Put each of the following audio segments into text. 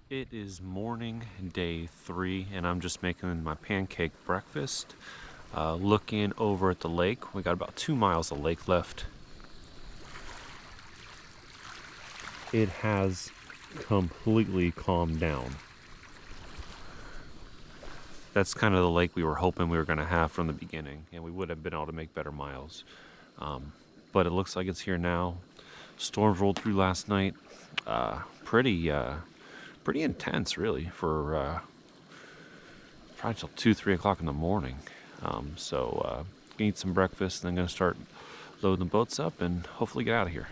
It is morning day 3 and I'm just making my pancake breakfast. Looking over at the lake. We got about 2 miles of lake left. It has completely calmed down. That's kind of the lake we were hoping we were going to have from the beginning, and we would have been able to make better miles. But it looks like it's here now. Storms rolled through last night. Pretty intense, really, for probably till 2-3 o'clock in the morning. Gonna eat some breakfast, and then gonna start loading the boats up and hopefully get out of here.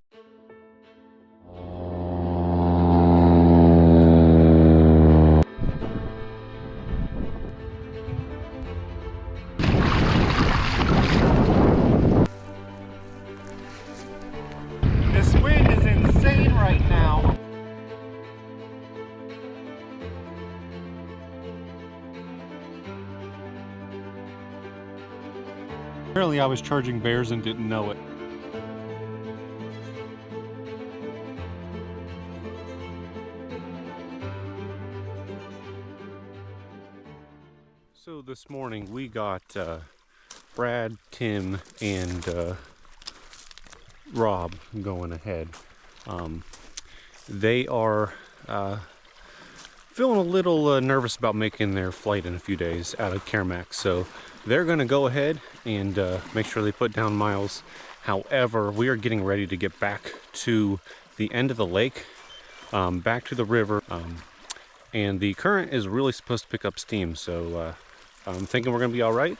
This wind is insane right now. Apparently I was charging bears and didn't know it. So this morning we got Brad, Tim, and Rob going ahead. They are feeling a little nervous about making their flight in a few days out of Kermac, so they're going to go ahead and make sure they put down miles. However, we are getting ready to get back to the end of the lake, back to the river, and the current is really supposed to pick up steam, so I'm thinking we're going to be all right.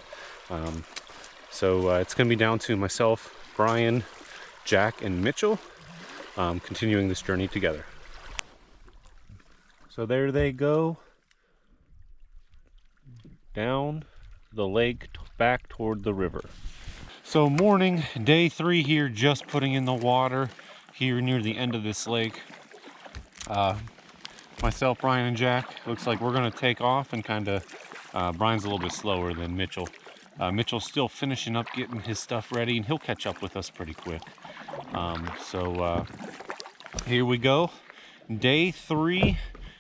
It's going to be down to myself, Brian, Jack, and Mitchell continuing this journey together. So there they go, down the lake back toward the river. So morning, day 3 here, just putting in the water here near the end of this lake. Myself, Brian, and Jack, looks like we're going to take off, and kind of Brian's a little bit slower than Mitchell. Mitchell's still finishing up getting his stuff ready, and he'll catch up with us pretty quick. Here we go. Day 3,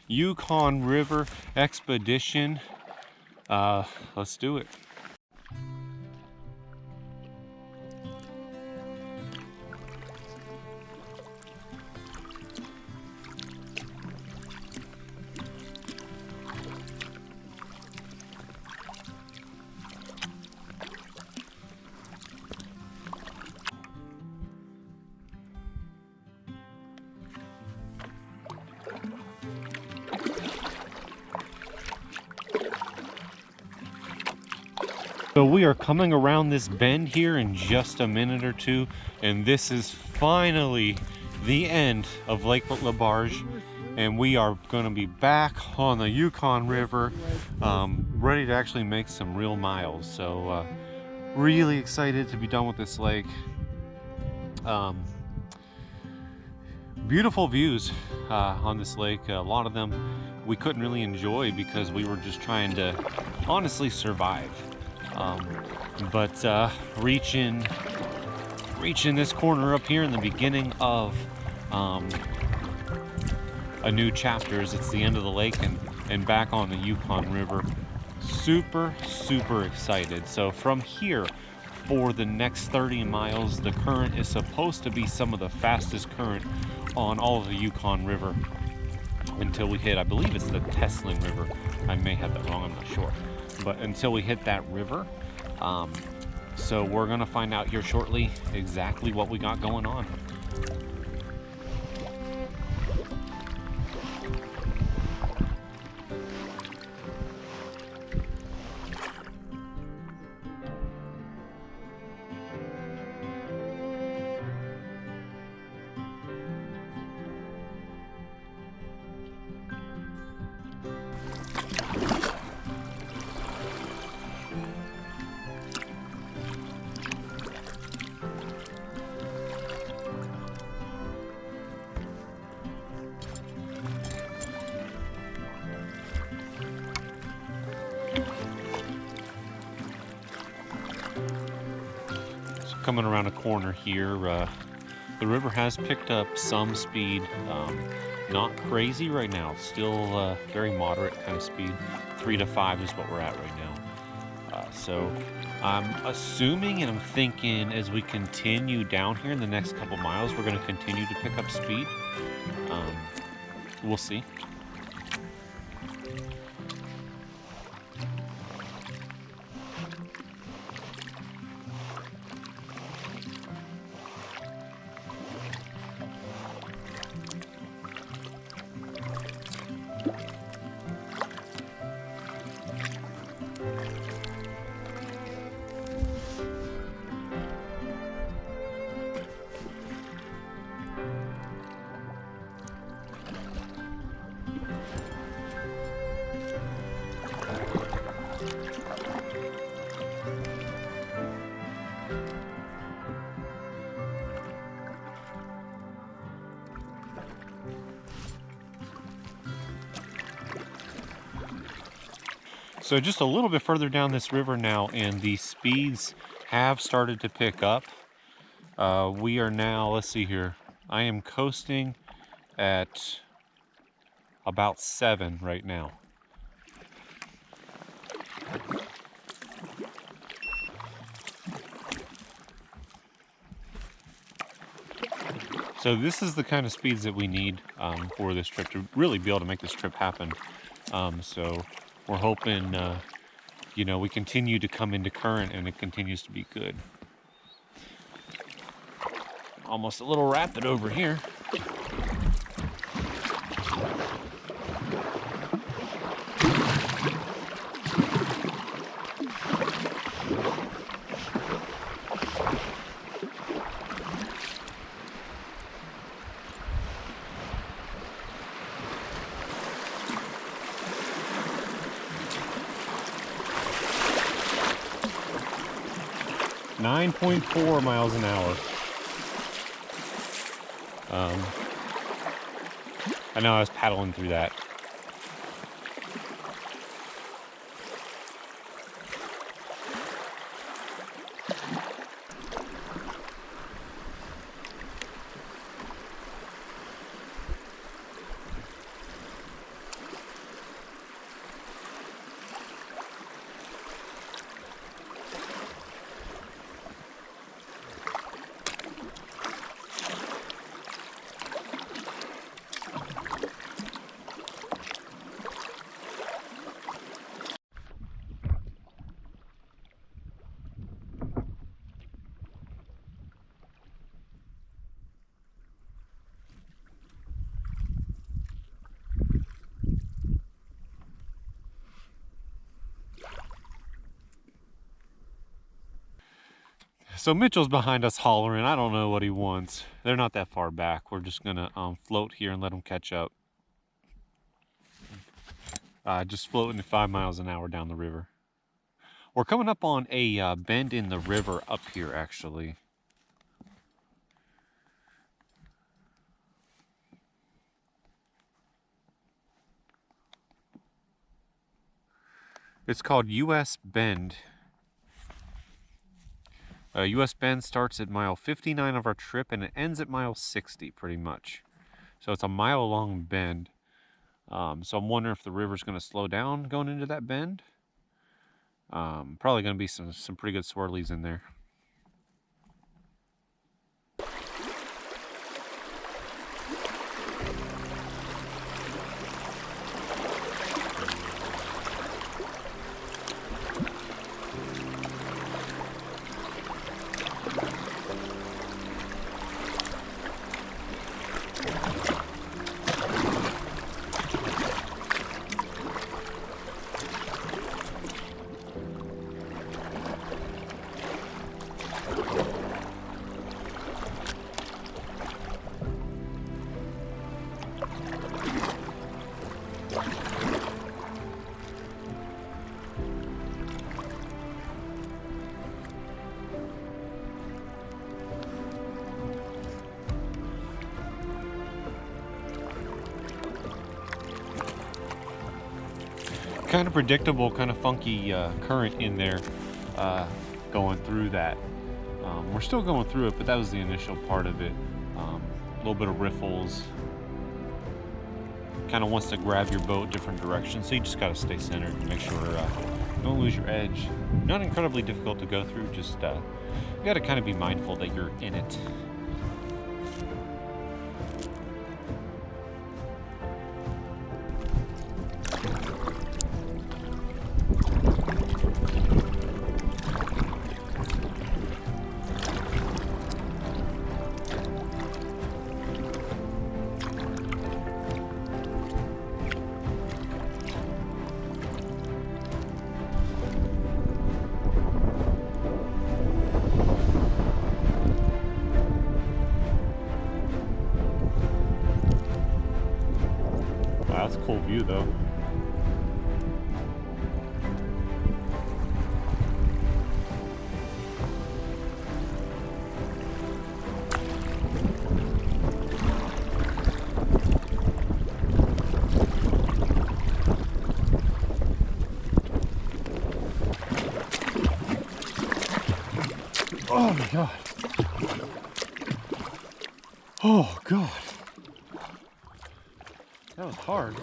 Yukon River expedition. Let's do it. So we are coming around this bend here in just a minute or two, and this is finally the end of Lake Labarge, and we are going to be back on the Yukon River, ready to actually make some real miles. So really excited to be done with this lake. Beautiful views on this lake. A lot of them we couldn't really enjoy because we were just trying to honestly survive. Reaching this corner up here in the beginning of a new chapter, as it's the end of the lake and back on the Yukon River. Super excited. So from here, for the next 30 miles, the current is supposed to be some of the fastest current on all of the Yukon River until we hit, I believe it's the Teslin River. I may have that wrong, I'm not sure. But until we hit that river, so we're gonna find out here shortly exactly what we got going on. Coming around a corner here, The river has picked up some speed. Not crazy right now. Still very moderate kind of speed. 3 to 5 is what we're at right now. So I'm assuming and I'm thinking as we continue down here in the next couple miles, we're going to continue to pick up speed. We'll see. So just a little bit further down this river now, and the speeds have started to pick up. We are now, let's see here, I am coasting at about 7 right now. So this is the kind of speeds that we need for this trip to really be able to make this trip happen. So we're hoping, you know, we continue to come into current and it continues to be good. Almost a little rapid over here. .4 miles an hour. I know I was paddling through that. So Mitchell's behind us hollering. I don't know what he wants. They're not that far back. We're just gonna float here and let them catch up. Just floating at 5 miles an hour down the river. We're coming up on a bend in the river up here, actually. It's called U.S. Bend. U.S. Bend starts at mile 59 of our trip and it ends at mile 60 pretty much. So it's a mile-long bend. So I'm wondering if the river's going to slow down going into that bend. Probably going to be some pretty good swirlies in there. Kind of predictable, kind of funky current in there going through that. We're still going through it, but that was the initial part of it. little bit of riffles. Kind of wants to grab your boat different directions, so you just got to stay centered and make sure you don't lose your edge. Not incredibly difficult to go through, just you got to kind of be mindful that you're in it. Wow, that's a cool view though. Oh my God. Oh God. That was hard.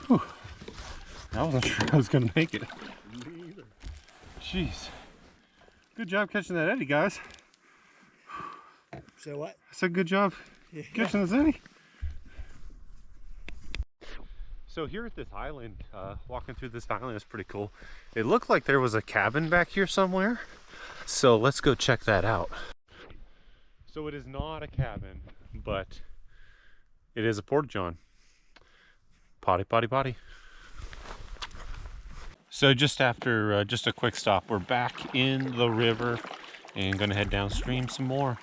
Whew. I wasn't sure I was gonna make it. Me either. Jeez. Good job catching that eddy, guys. So what? I said good job catching this eddy. So here at this island, walking through this island is pretty cool. It looked like there was a cabin back here somewhere. So let's go check that out. So it is not a cabin, but it is a porta-john. Potty, potty, potty. So just after just a quick stop, we're back in the river and gonna head downstream some more.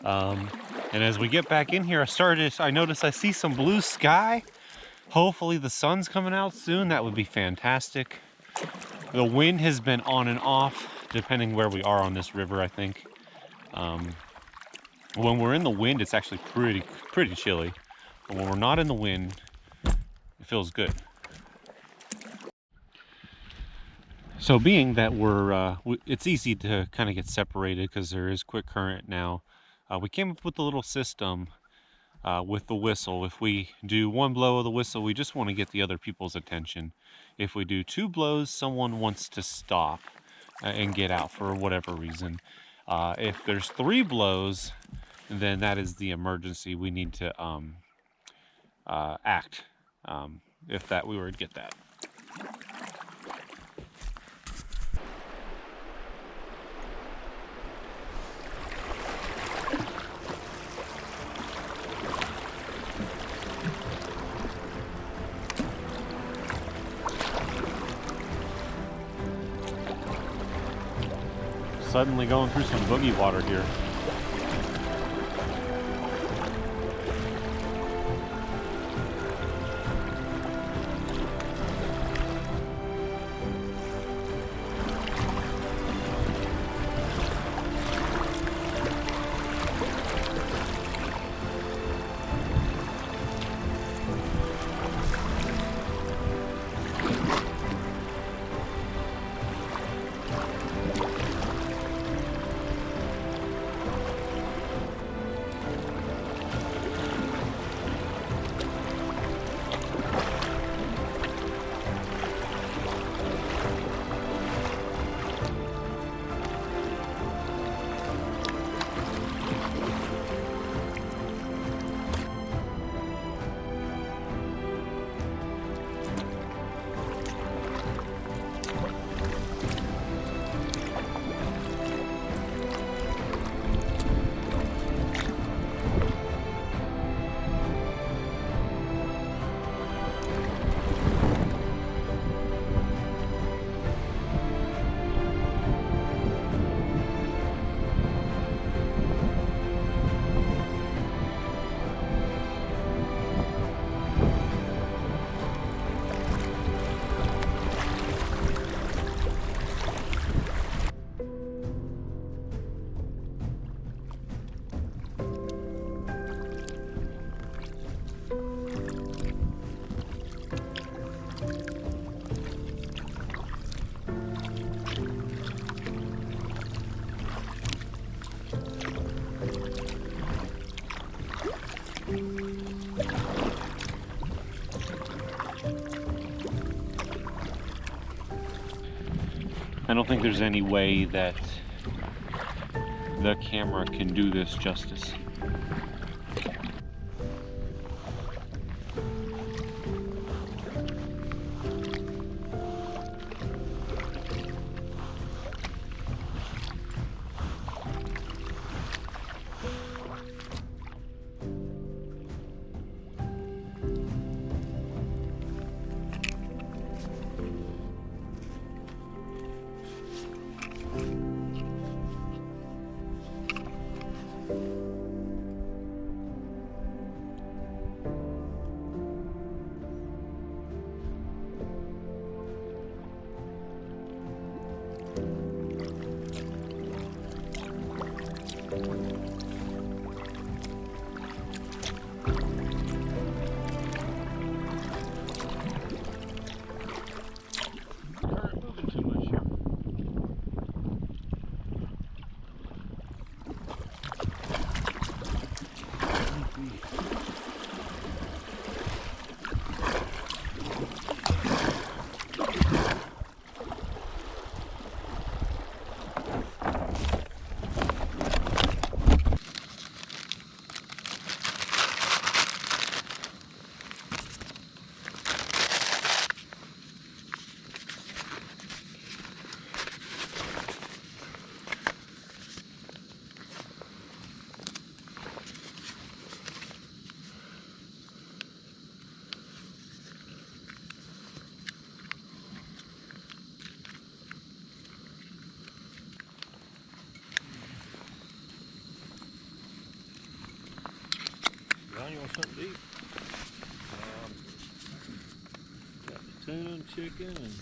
And as we get back in here, I noticed I see some blue sky. Hopefully the sun's coming out soon. That would be fantastic. The wind has been on and off, depending where we are on this river, I think. When we're in the wind, it's actually pretty chilly. But when we're not in the wind, it feels good. So being that it's easy to kind of get separated because there is quick current now, we came up with a little system with the whistle. If we do one blow of the whistle, we just want to get the other people's attention. If we do two blows, someone wants to stop and get out for whatever reason. If there's three blows, then that is the emergency. We need to act if we were to get that. Suddenly going through some boogie water here. I don't think there's any way that the camera can do this justice. You want something to eat? Got the tuna and chicken and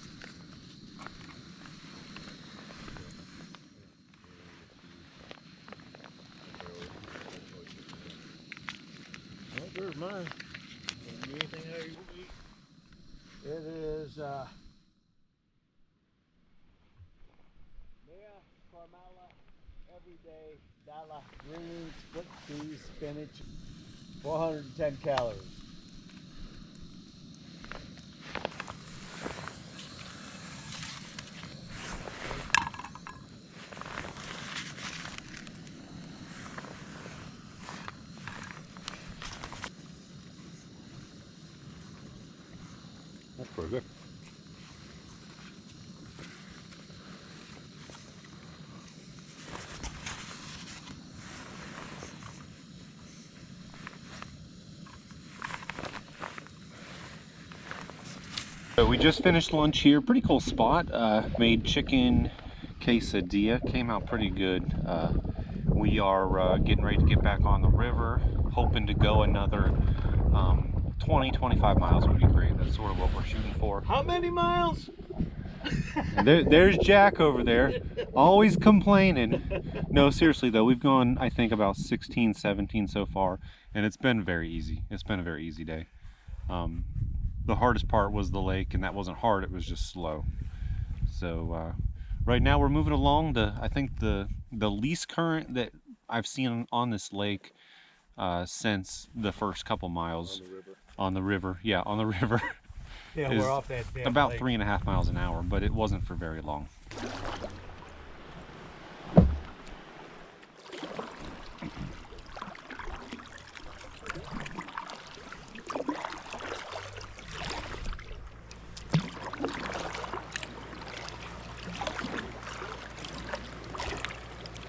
well, there's mine. Can you anything there you want to eat? It is Mia Carmela Everyday Dala green split pea spinach. 410 calories. That's pretty good. So we just finished lunch here. Pretty cool spot. Made chicken quesadilla. Came out pretty good. We are getting ready to get back on the river. Hoping to go another 20-25 miles would be great. That's sort of what we're shooting for. How many miles? There's Jack over there, always complaining. No, seriously though, we've gone, I think, about 16, 17 so far, and it's been very easy. It's been a very easy day. The hardest part was the lake, and that wasn't hard, it was just slow. So right now we're moving along. I think the least current that I've seen on this lake since the first couple miles. On the river. Yeah, on the river. Yeah, we're off that damn about lake. 3.5 miles an hour, but it wasn't for very long.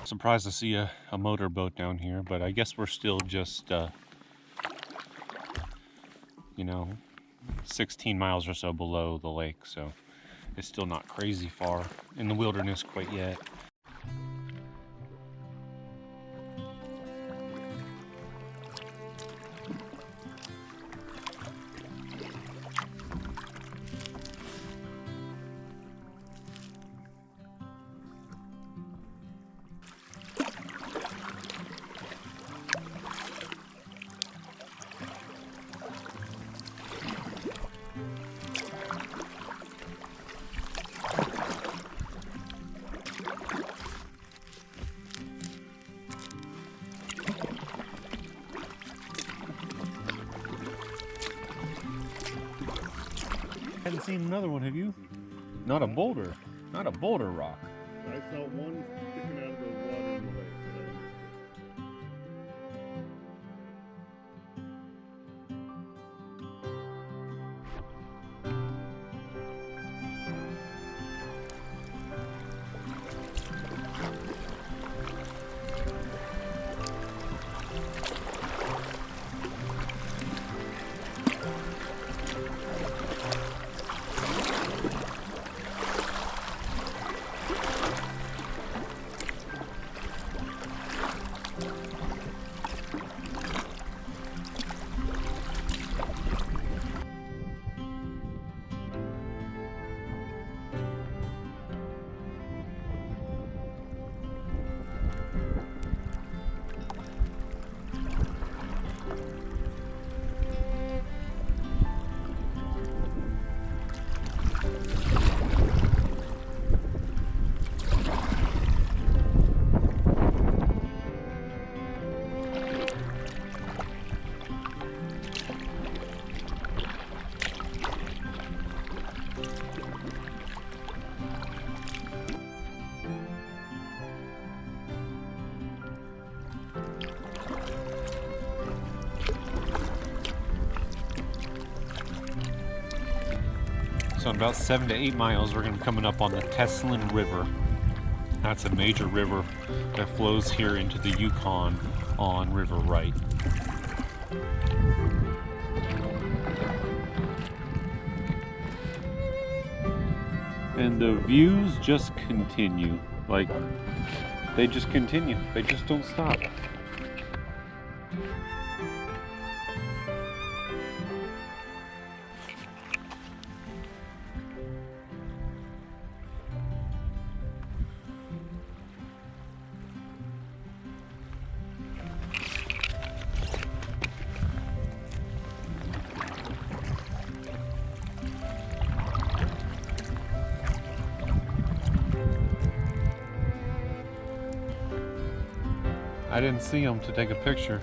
Surprised to see a motorboat down here, but I guess we're still just you know, 16 miles or so below the lake, so it's still not crazy far in the wilderness quite yet. Hadn't seen another one, have you? Not a boulder. Not a boulder rock. I saw one sticking out of the water in the lake. So in about 7 to 8 miles, we're going to be coming up on the Teslin River. That's a major river that flows here into the Yukon on River Right. And the views just continue. Like, they just continue. They just don't stop. I didn't see him to take a picture.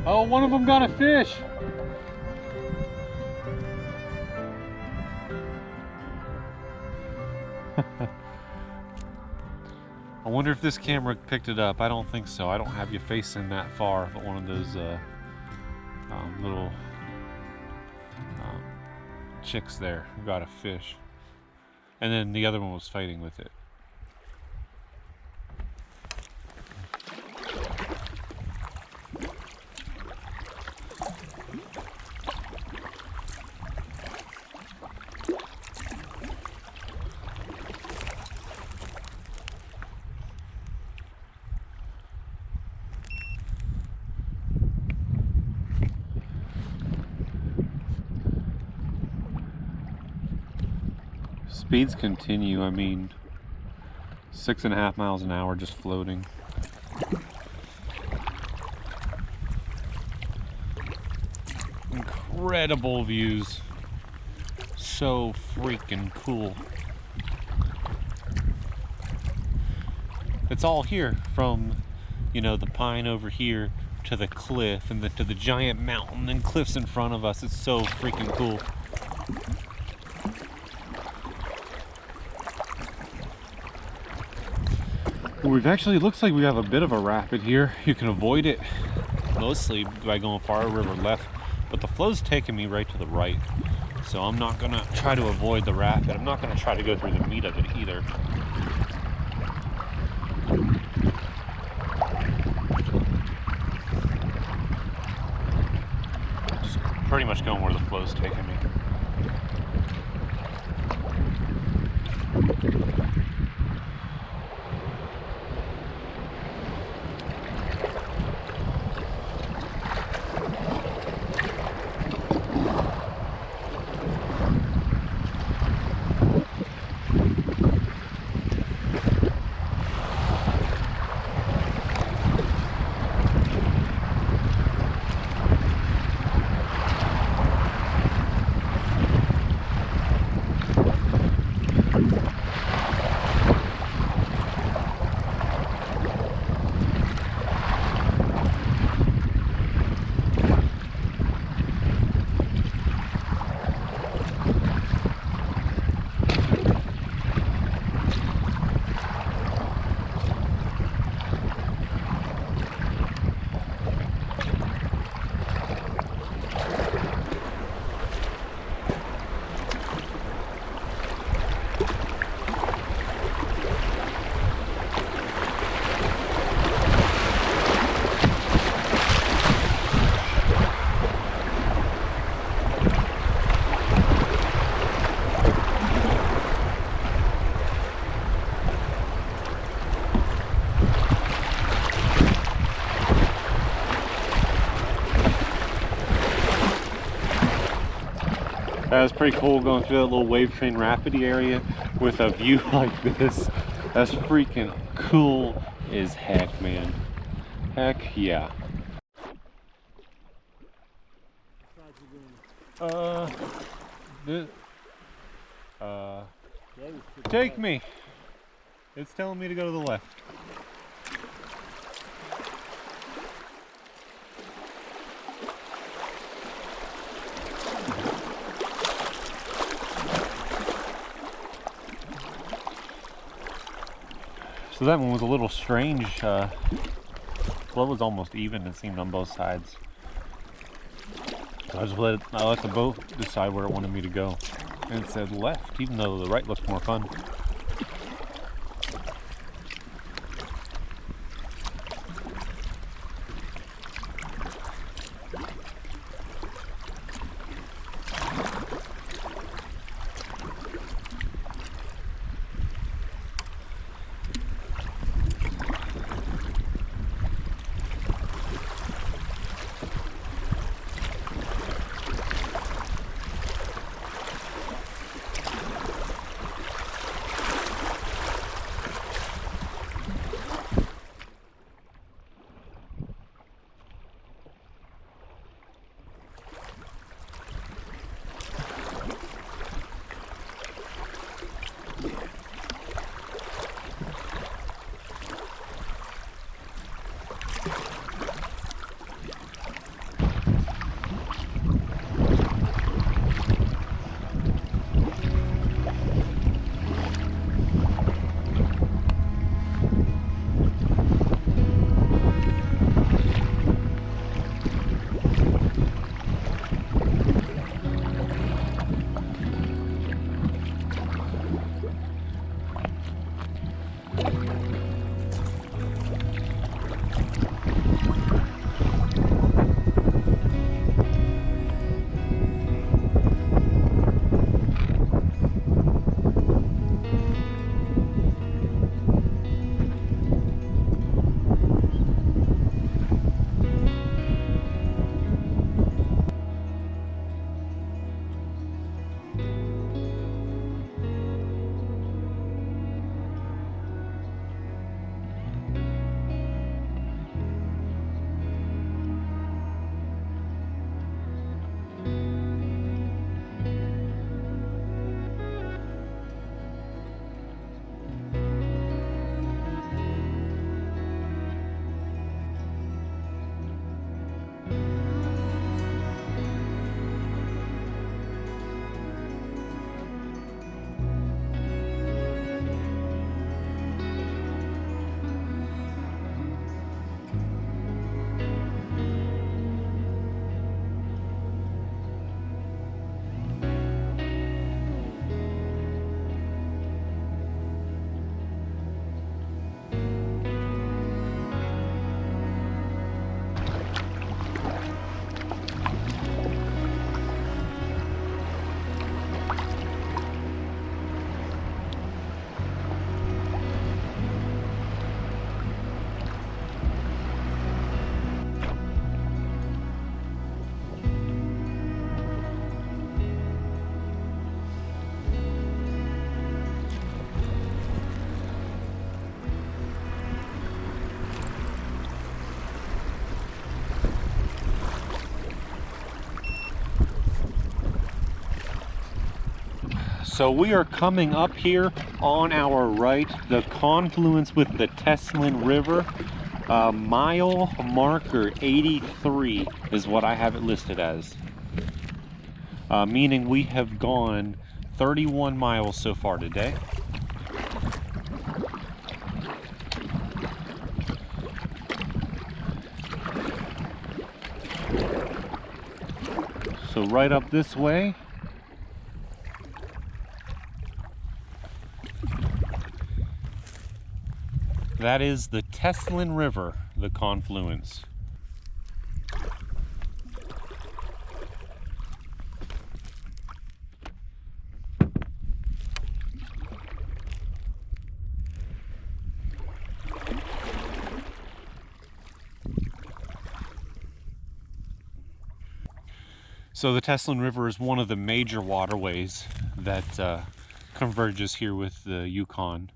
Oh, one of them got a fish. I wonder if this camera picked it up. I don't think so. I don't have you facing that far, but one of those little chicks there who got a fish, and then the other one was fighting with it. Speeds continue. I mean, 6.5 miles an hour just floating. Incredible views. So freaking cool. It's all here from, you know, the pine over here to the cliff and to the giant mountain and cliffs in front of us. It's so freaking cool. We've actually, looks like we have a bit of a rapid here. You can avoid it mostly by going far river left, but the flow's taking me right to the right. So I'm not gonna try to avoid the rapid. I'm not gonna try to go through the meat of it either. Just pretty much going where the flow's taking me. That was pretty cool going through that little wave train rapidy area with a view like this. That's freaking cool as heck, man. Heck yeah. Take me. It's telling me to go to the left. So that one was a little strange. Flow was almost even, it seemed, on both sides. So I let the boat decide where it wanted me to go. And it said left, even though the right looked more fun. So we are coming up here on our right, the confluence with the Teslin River. Mile marker 83 is what I have it listed as. Meaning we have gone 31 miles so far today. So right up this way, that is the Teslin River, the confluence. So the Teslin River is one of the major waterways that converges here with the Yukon.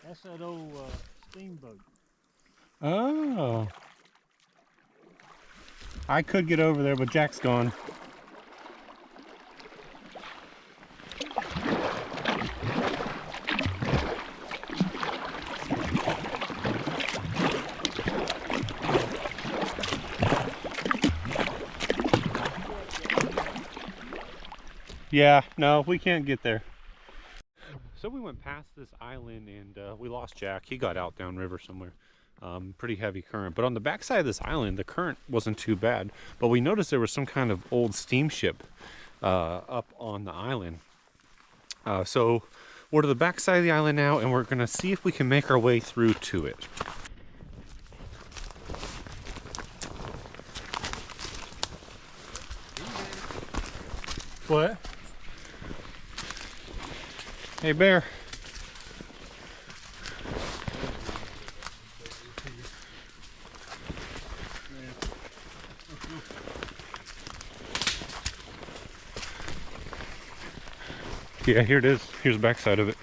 That's that old steamboat. Oh. I could get over there, but Jack's gone. Yeah, no, we can't get there. So we went past this island and we lost Jack. He got out downriver somewhere. Pretty heavy current. But on the backside of this island, the current wasn't too bad. But we noticed there was some kind of old steamship up on the island. So we're to the backside of the island now, and we're going to see if we can make our way through to it. What? Hey, Bear. Yeah, here it is. Here's the backside of it.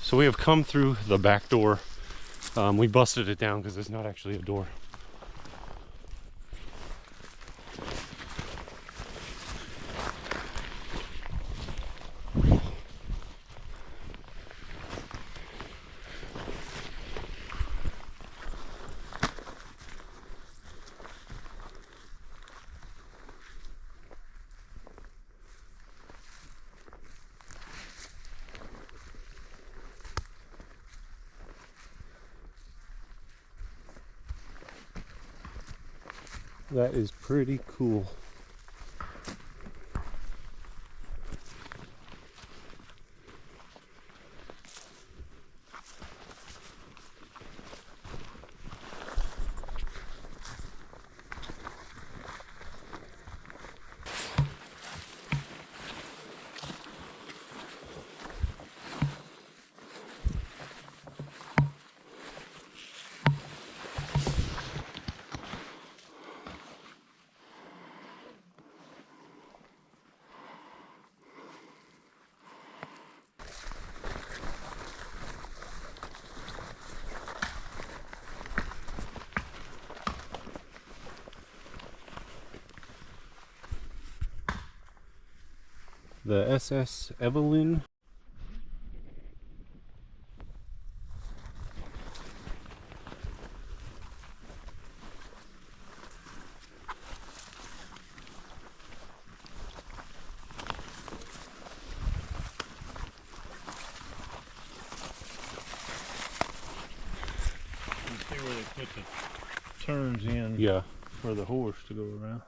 So we have come through the back door. We busted it down because it's not actually a door. That is pretty cool. The SS Evelyn. You see where they put the turns in Yeah. for the horse to go around.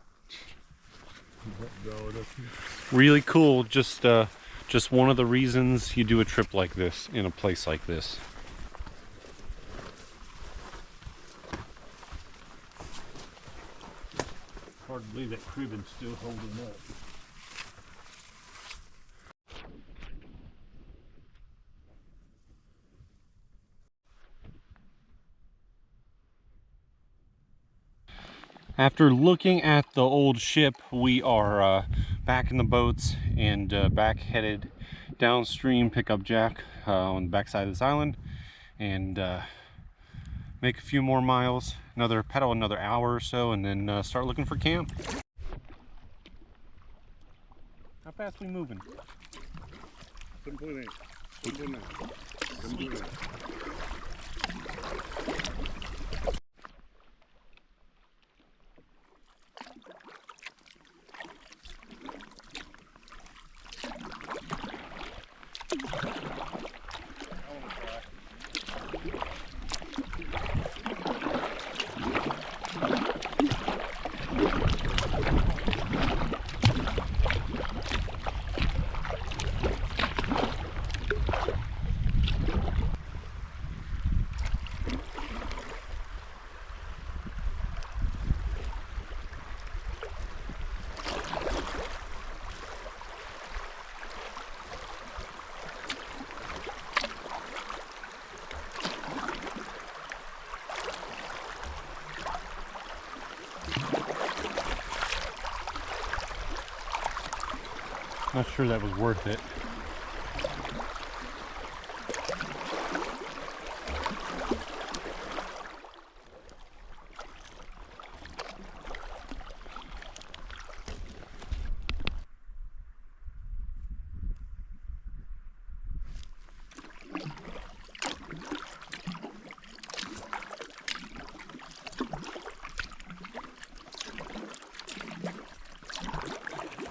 Draw it up here. Really cool. Just one of the reasons you do a trip like this in a place like this. Hard to believe that cribbing's still holding up. After looking at the old ship, we are back in the boats and back headed downstream, pick up Jack on the backside of this island, and make a few more miles, pedal another hour or so, and then start looking for camp. How fast we moving? Not sure that was worth it.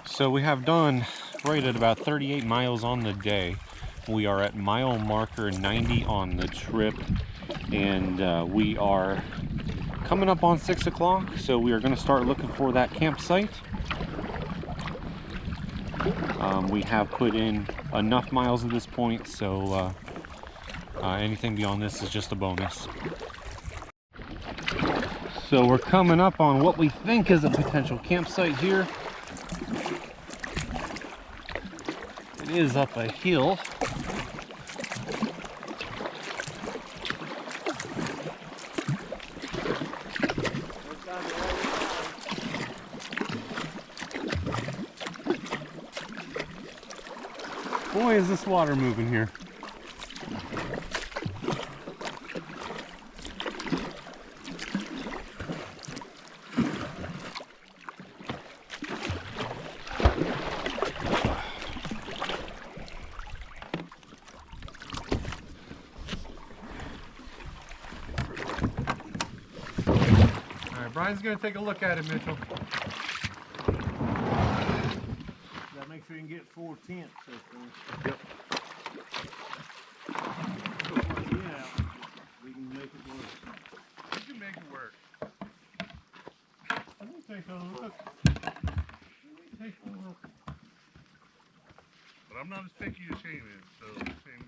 So we have done right at about 38 miles on the day. We are at mile marker 90 on the trip, and we are coming up on 6 o'clock, so we are going to start looking for that campsite. We have put in enough miles at this point, so anything beyond this is just a bonus. So we're coming up on what we think is a potential campsite here. It is up a hill. Boy, is this water moving here. Brian's gonna take a look at it, Mitchell. That makes sure you can get 4 tents. Yep. Yeah, we can make it work. You can make it work. Let me take a look. Let me take a look. But I'm not as picky as Shane is, so Shane.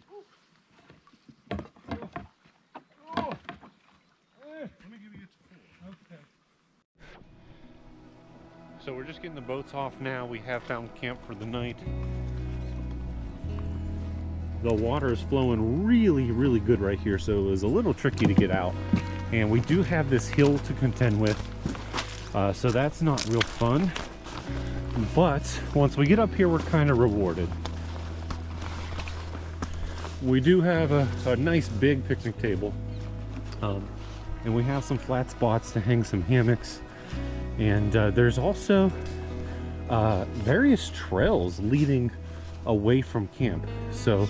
Oh. Let me give you a 4. Okay. So we're just getting the boats off now. We have found camp for the night. The water is flowing really, really good right here, so it was a little tricky to get out. And we do have this hill to contend with, so that's not real fun. But once we get up here, we're kind of rewarded. We do have a nice big picnic table, and we have some flat spots to hang some hammocks. And there's also various trails leading away from camp. So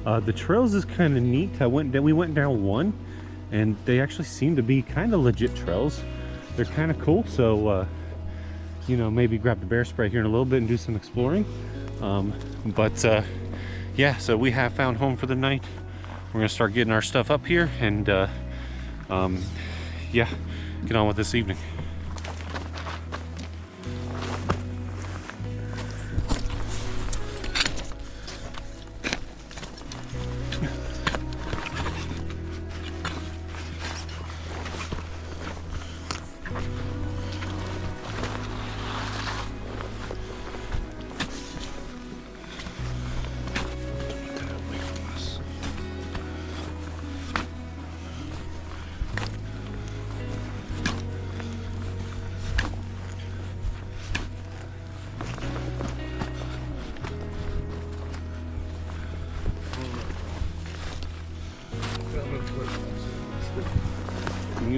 the trails is kind of neat. We went down one, and they actually seem to be kind of legit trails. They're kind of cool. So you know, maybe grab the bear spray here in a little bit and do some exploring. Yeah, so we have found home for the night. We're gonna start getting our stuff up here, and yeah, get on with this evening.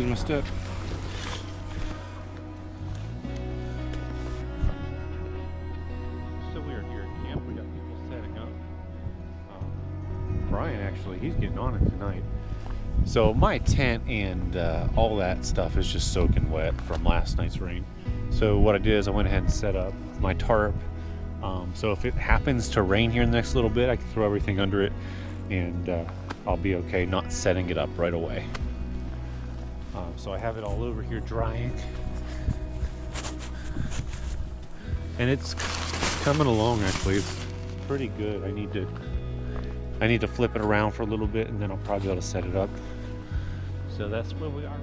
my step. So we are here at camp. We got people setting up. Brian actually, he's getting on it tonight. So my tent and all that stuff is just soaking wet from last night's rain. So what I did is I went ahead and set up my tarp. So if it happens to rain here in the next little bit, I can throw everything under it and I'll be okay not setting it up right away. So I have it all over here drying. And it's coming along actually. It's pretty good. I need to flip it around for a little bit and then I'll probably be able to set it up. So that's where we are.